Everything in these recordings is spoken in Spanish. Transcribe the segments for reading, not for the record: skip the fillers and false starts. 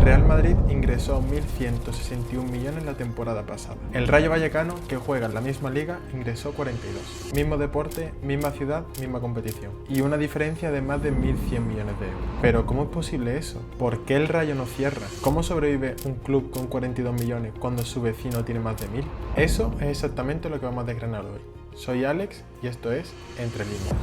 Real Madrid ingresó 1.161 millones la temporada pasada. El Rayo Vallecano, que juega en la misma liga, ingresó 42. Mismo deporte, misma ciudad, misma competición. Y una diferencia de más de 1.100 millones de euros. Pero ¿cómo es posible eso? ¿Por qué el Rayo no cierra? ¿Cómo sobrevive un club con 42 millones cuando su vecino tiene más de 1.000? Eso es exactamente lo que vamos a desgranar hoy. Soy Alex y esto es Entre Líneas.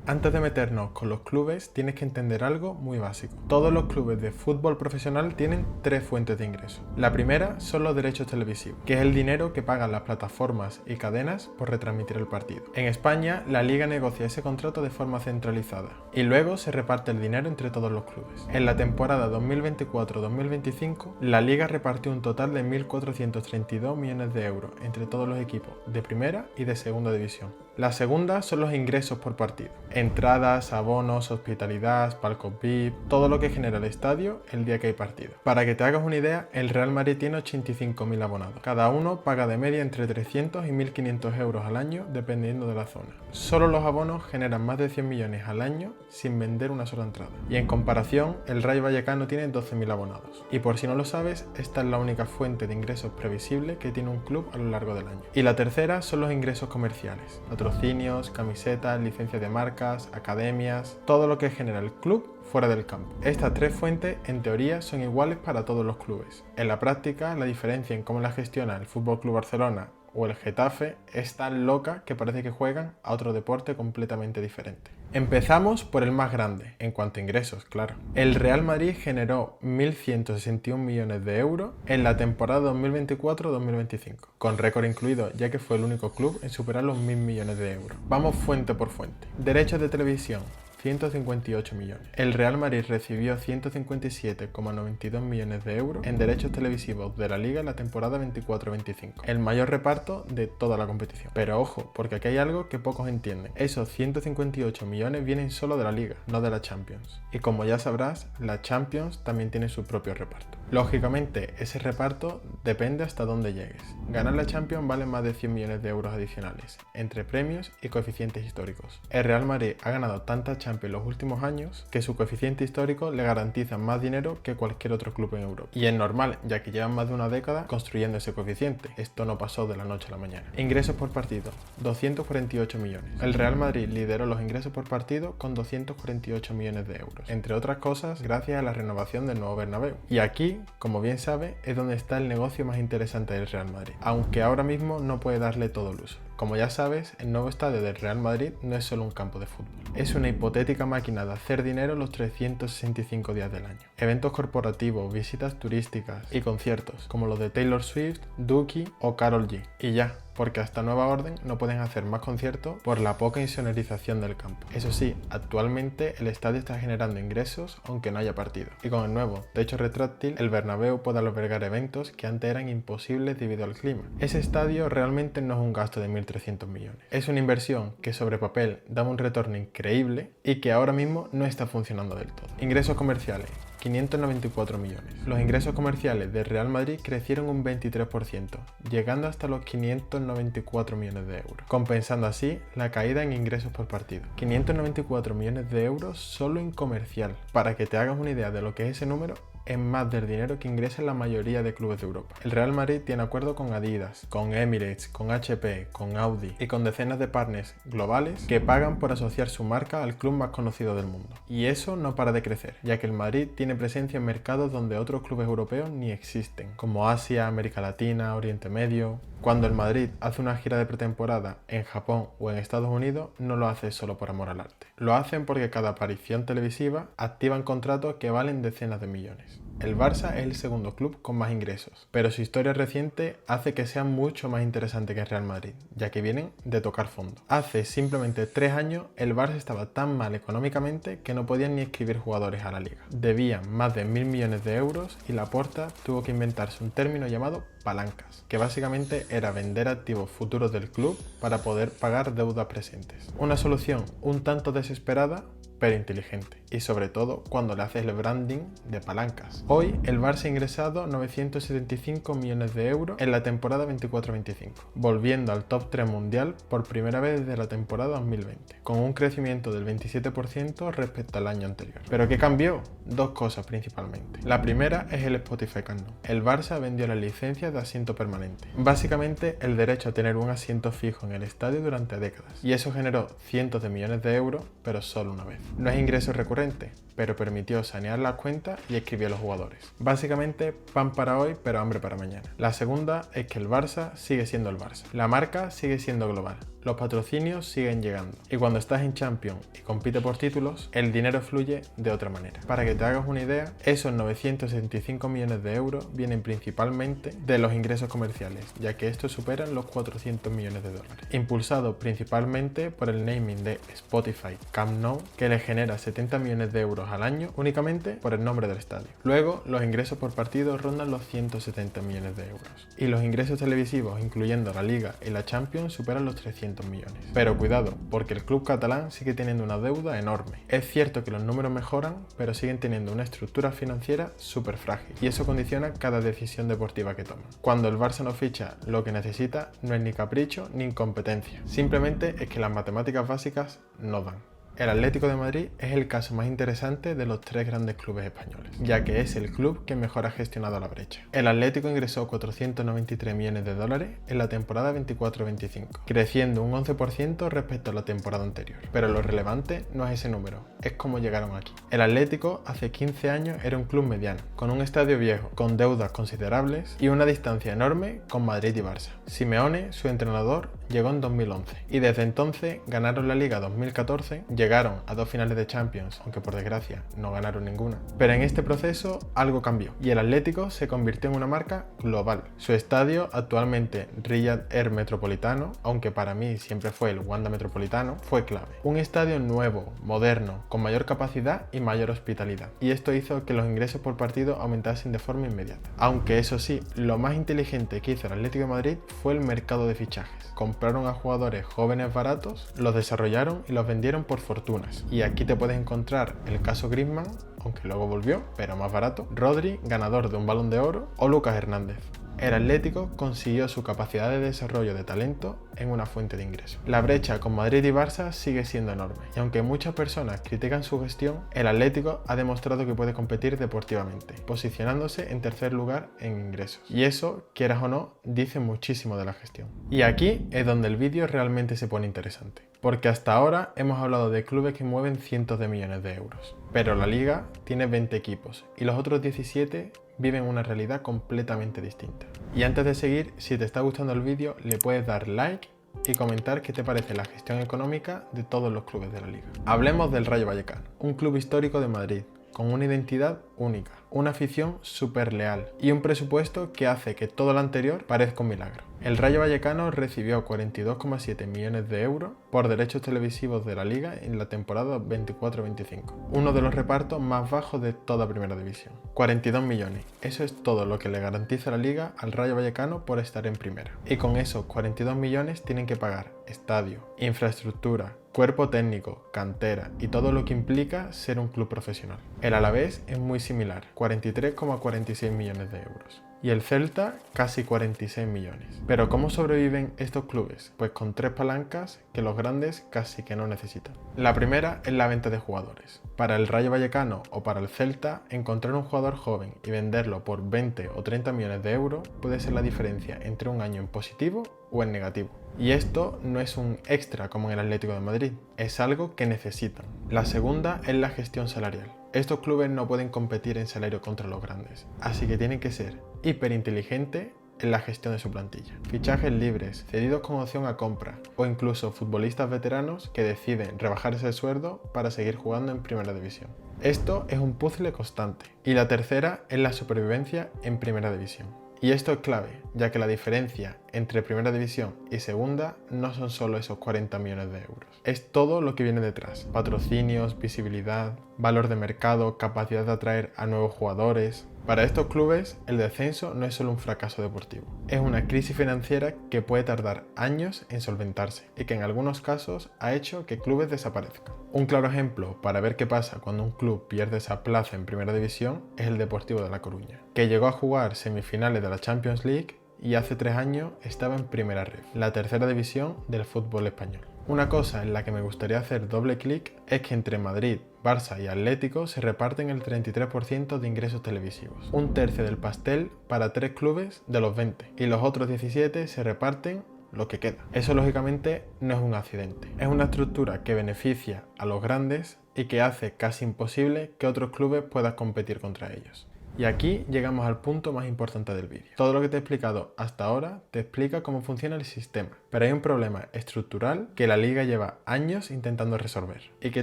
Antes de meternos con los clubes, tienes que entender algo muy básico. Todos los clubes de fútbol profesional tienen tres fuentes de ingreso. La primera son los derechos televisivos, que es el dinero que pagan las plataformas y cadenas por retransmitir el partido. En España, la Liga negocia ese contrato de forma centralizada y luego se reparte el dinero entre todos los clubes. En la temporada 2024-2025, la Liga repartió un total de 1.432 millones de euros entre todos los equipos de primera y de segunda división. La segunda son los ingresos por partido. Entradas, abonos, hospitalidad, palcos VIP, todo lo que genera el estadio el día que hay partido. Para que te hagas una idea, el Real Madrid tiene 85.000 abonados. Cada uno paga de media entre 300 y 1.500 euros al año dependiendo de la zona. Solo los abonos generan más de 100 millones al año sin vender una sola entrada. Y en comparación, el Rayo Vallecano tiene 12.000 abonados. Y por si no lo sabes, esta es la única fuente de ingresos previsible que tiene un club a lo largo del año. Y la tercera son los ingresos comerciales. Patrocinios, camisetas, licencias de marcas, academias, todo lo que genera el club fuera del campo. Estas tres fuentes en teoría son iguales para todos los clubes. En la práctica, la diferencia en cómo la gestiona el FC Barcelona o el Getafe es tan loca que parece que juegan a otro deporte completamente diferente. Empezamos por el más grande, en cuanto a ingresos, claro. El Real Madrid generó 1.161 millones de euros en la temporada 2024-2025, con récord incluido ya que fue el único club en superar los 1.000 millones de euros. Vamos fuente por fuente. Derechos de televisión. 158 millones. El Real Madrid recibió 157,92 millones de euros en derechos televisivos de la Liga en la temporada 24-25, el mayor reparto de toda la competición. Pero ojo, porque aquí hay algo que pocos entienden. Esos 158 millones vienen solo de la Liga, no de la Champions. Y como ya sabrás, la Champions también tiene su propio reparto. Lógicamente, ese reparto depende hasta dónde llegues. Ganar la Champions vale más de 100 millones de euros adicionales, entre premios y coeficientes históricos. El Real Madrid ha ganado tantas Champions en los últimos años que su coeficiente histórico le garantiza más dinero que cualquier otro club en Europa. Y es normal, ya que llevan más de una década construyendo ese coeficiente. Esto no pasó de la noche a la mañana. Ingresos por partido, 248 millones. El Real Madrid lideró los ingresos por partido con 248 millones de euros, entre otras cosas gracias a la renovación del nuevo Bernabéu. Y aquí, como bien sabe, es donde está el negocio más interesante del Real Madrid, aunque ahora mismo no puede darle todo el uso. Como ya sabes, el nuevo estadio del Real Madrid no es solo un campo de fútbol. Es una hipotética máquina de hacer dinero los 365 días del año. Eventos corporativos, visitas turísticas y conciertos, como los de Taylor Swift, Dookie o Karol G. Y ya, porque hasta nueva orden no pueden hacer más conciertos por la poca insonorización del campo. Eso sí, actualmente el estadio está generando ingresos aunque no haya partido. Y con el nuevo techo retráctil, el Bernabéu puede albergar eventos que antes eran imposibles debido al clima. Ese estadio realmente no es un gasto de 1.300 millones. Es una inversión que sobre papel da un retorno increíble y que ahora mismo no está funcionando del todo. Ingresos comerciales. 594 millones. Los ingresos comerciales del Real Madrid crecieron un 23%, llegando hasta los 594 millones de euros, compensando así la caída en ingresos por partido. 594 millones de euros solo en comercial. Para que te hagas una idea de lo que es ese número, es más del dinero que ingresan la mayoría de clubes de Europa. El Real Madrid tiene acuerdo con Adidas, con Emirates, con HP, con Audi y con decenas de partners globales que pagan por asociar su marca al club más conocido del mundo. Y eso no para de crecer, ya que el Madrid tiene presencia en mercados donde otros clubes europeos ni existen, como Asia, América Latina, Oriente Medio. Cuando el Madrid hace una gira de pretemporada en Japón o en Estados Unidos, no lo hace solo por amor al arte. Lo hacen porque cada aparición televisiva activan contratos que valen decenas de millones. El Barça es el segundo club con más ingresos, pero su historia reciente hace que sea mucho más interesante que el Real Madrid, ya que vienen de tocar fondo. Hace simplemente 3 años el Barça estaba tan mal económicamente que no podían ni inscribir jugadores a la liga. Debían más de 1.000 millones de euros y Laporta tuvo que inventarse un término llamado palancas, que básicamente era vender activos futuros del club para poder pagar deudas presentes. Una solución un tanto desesperada, pero inteligente, y sobre todo cuando le haces el branding de palancas. Hoy el Barça ha ingresado 975 millones de euros en la temporada 24-25, volviendo al top 3 mundial por primera vez desde la temporada 2020, con un crecimiento del 27% respecto al año anterior. ¿Pero qué cambió? Dos cosas principalmente. La primera es el Spotify Camp Nou. El Barça vendió la licencia de asiento permanente, básicamente el derecho a tener un asiento fijo en el estadio durante décadas, y eso generó cientos de millones de euros, pero solo una vez. No es ingreso recurrente, pero permitió sanear las cuentas y escribir a los jugadores. Básicamente, pan para hoy, pero hambre para mañana. La segunda es que el Barça sigue siendo el Barça. La marca sigue siendo global. Los patrocinios siguen llegando. Y cuando estás en Champions y compite por títulos, el dinero fluye de otra manera. Para que te hagas una idea, esos 975 millones de euros vienen principalmente de los ingresos comerciales, ya que estos superan los 400 millones de dólares. Impulsado principalmente por el naming de Spotify Camp Nou, que le genera 70 millones de euros al año únicamente por el nombre del estadio. Luego, los ingresos por partido rondan los 170 millones de euros. Y los ingresos televisivos, incluyendo la Liga y la Champions, superan los 300 millones. Pero cuidado, porque el club catalán sigue teniendo una deuda enorme. Es cierto que los números mejoran, pero siguen teniendo una estructura financiera súper frágil, y eso condiciona cada decisión deportiva que toman. Cuando el Barça no ficha lo que necesita, no es ni capricho ni incompetencia, simplemente es que las matemáticas básicas no dan. El Atlético de Madrid es el caso más interesante de los tres grandes clubes españoles, ya que es el club que mejor ha gestionado la brecha. El Atlético ingresó 493 millones de dólares en la temporada 24-25, creciendo un 11% respecto a la temporada anterior. Pero lo relevante no es ese número, es cómo llegaron aquí. El Atlético hace 15 años era un club mediano, con un estadio viejo, con deudas considerables y una distancia enorme con Madrid y Barça. Simeone, su entrenador, llegó en 2011 y desde entonces ganaron la Liga 2014, llegaron a 2 finales de Champions, aunque por desgracia no ganaron ninguna. Pero en este proceso algo cambió y el Atlético se convirtió en una marca global. Su estadio, actualmente Riyadh Air Metropolitano, aunque para mí siempre fue el Wanda Metropolitano, fue clave. Un estadio nuevo, moderno, con mayor capacidad y mayor hospitalidad. Y esto hizo que los ingresos por partido aumentasen de forma inmediata. Aunque eso sí, lo más inteligente que hizo el Atlético de Madrid fue el mercado de fichajes. Compraron a jugadores jóvenes baratos, los desarrollaron y los vendieron por fortunas. Y aquí te puedes encontrar el caso Griezmann, aunque luego volvió, pero más barato, Rodri, ganador de un Balón de Oro, o Lucas Hernández. El Atlético consiguió su capacidad de desarrollo de talento en una fuente de ingresos. La brecha con Madrid y Barça sigue siendo enorme, y aunque muchas personas critican su gestión, el Atlético ha demostrado que puede competir deportivamente, posicionándose en tercer lugar en ingresos. Y eso, quieras o no, dice muchísimo de la gestión. Y aquí es donde el vídeo realmente se pone interesante, porque hasta ahora hemos hablado de clubes que mueven cientos de millones de euros, pero la Liga tiene 20 equipos y los otros 17 viven una realidad completamente distinta. Y antes de seguir, si te está gustando el vídeo, le puedes dar like y comentar qué te parece la gestión económica de todos los clubes de la Liga. Hablemos del Rayo Vallecano, un club histórico de Madrid, con una identidad única, una afición súper leal y un presupuesto que hace que todo lo anterior parezca un milagro. El Rayo Vallecano recibió 42,7 millones de euros por derechos televisivos de la Liga en la temporada 24-25, uno de los repartos más bajos de toda Primera División. 42 millones, eso es todo lo que le garantiza la Liga al Rayo Vallecano por estar en Primera. Y con esos 42 millones tienen que pagar estadio, infraestructura, cuerpo técnico, cantera y todo lo que implica ser un club profesional. El Alavés es muy similar, 43,46 millones de euros. Y el Celta casi 46 millones. Pero ¿cómo sobreviven estos clubes? Pues con tres palancas que los grandes casi que no necesitan. La primera es la venta de jugadores. Para el Rayo Vallecano o para el Celta, encontrar un jugador joven y venderlo por 20 o 30 millones de euros puede ser la diferencia entre un año en positivo o en negativo. Y esto no es un extra como en el Atlético de Madrid, es algo que necesitan. La segunda es la gestión salarial. Estos clubes no pueden competir en salario contra los grandes, así que tienen que ser hiperinteligentes en la gestión de su plantilla. Fichajes libres, cedidos con opción a compra o incluso futbolistas veteranos que deciden rebajarse el sueldo para seguir jugando en Primera División. Esto es un puzzle constante. Y la tercera es la supervivencia en Primera División. Y esto es clave, ya que la diferencia entre Primera División y Segunda no son solo esos 40 millones de euros. Es todo lo que viene detrás. Patrocinios, visibilidad, valor de mercado, capacidad de atraer a nuevos jugadores. Para estos clubes, el descenso no es solo un fracaso deportivo, es una crisis financiera que puede tardar años en solventarse y que en algunos casos ha hecho que clubes desaparezcan. Un claro ejemplo para ver qué pasa cuando un club pierde esa plaza en primera división es el Deportivo de La Coruña, que llegó a jugar semifinales de la Champions League y hace 3 años estaba en Primera Ref, la tercera división del fútbol español. Una cosa en la que me gustaría hacer doble clic es que entre Madrid, Barça y Atlético se reparten el 33% de ingresos televisivos, un tercio del pastel para 3 clubes de los 20 y los otros 17 se reparten lo que queda. Eso lógicamente no es un accidente, es una estructura que beneficia a los grandes y que hace casi imposible que otros clubes puedan competir contra ellos. Y aquí llegamos al punto más importante del vídeo. Todo lo que te he explicado hasta ahora te explica cómo funciona el sistema, pero hay un problema estructural que la liga lleva años intentando resolver y que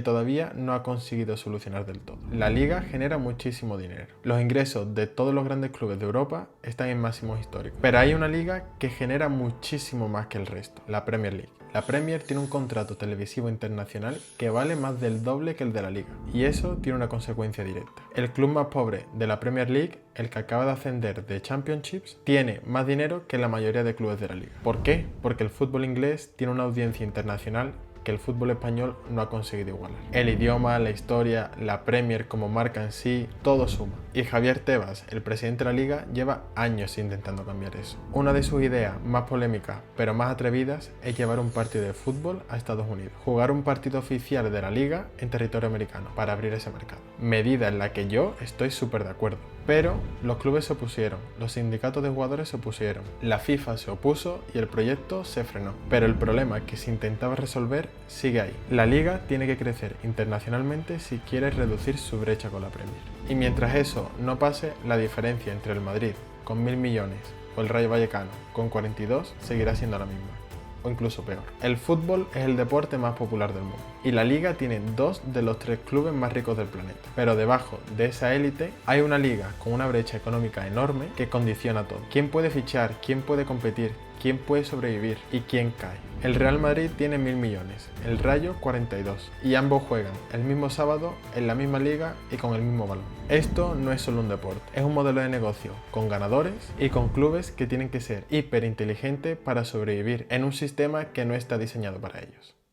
todavía no ha conseguido solucionar del todo. La liga genera muchísimo dinero. Los ingresos de todos los grandes clubes de Europa están en máximos históricos, pero hay una liga que genera muchísimo más que el resto, la Premier League. La Premier tiene un contrato televisivo internacional que vale más del doble que el de la Liga, y eso tiene una consecuencia directa. El club más pobre de la Premier League, el que acaba de ascender de Championships, tiene más dinero que la mayoría de clubes de la Liga. ¿Por qué? Porque el fútbol inglés tiene una audiencia internacional que el fútbol español no ha conseguido igualar. El idioma, la historia, la Premier como marca en sí, todo suma. Y Javier Tebas, el presidente de la liga, lleva años intentando cambiar eso. Una de sus ideas más polémicas, pero más atrevidas, es llevar un partido de fútbol a Estados Unidos. Jugar un partido oficial de la liga en territorio americano, para abrir ese mercado. Medida en la que yo estoy súper de acuerdo. Pero los clubes se opusieron, los sindicatos de jugadores se opusieron, la FIFA se opuso y el proyecto se frenó. Pero el problema que se intentaba resolver sigue ahí. La liga tiene que crecer internacionalmente si quiere reducir su brecha con la Premier. Y mientras eso no pase, la diferencia entre el Madrid con 1.000 millones o el Rayo Vallecano con 42 seguirá siendo la misma, o incluso peor. El fútbol es el deporte más popular del mundo y la liga tiene 2 de los 3 clubes más ricos del planeta. Pero debajo de esa élite hay una liga con una brecha económica enorme que condiciona todo. ¿Quién puede fichar? ¿Quién puede competir? ¿Quién puede sobrevivir? ¿Y quién cae? El Real Madrid tiene 1.000 millones, el Rayo 42 y ambos juegan el mismo sábado en la misma liga y con el mismo balón. Esto no es solo un deporte, es un modelo de negocio con ganadores y con clubes que tienen que ser hiper inteligentes para sobrevivir en un sistema que no está diseñado para ellos.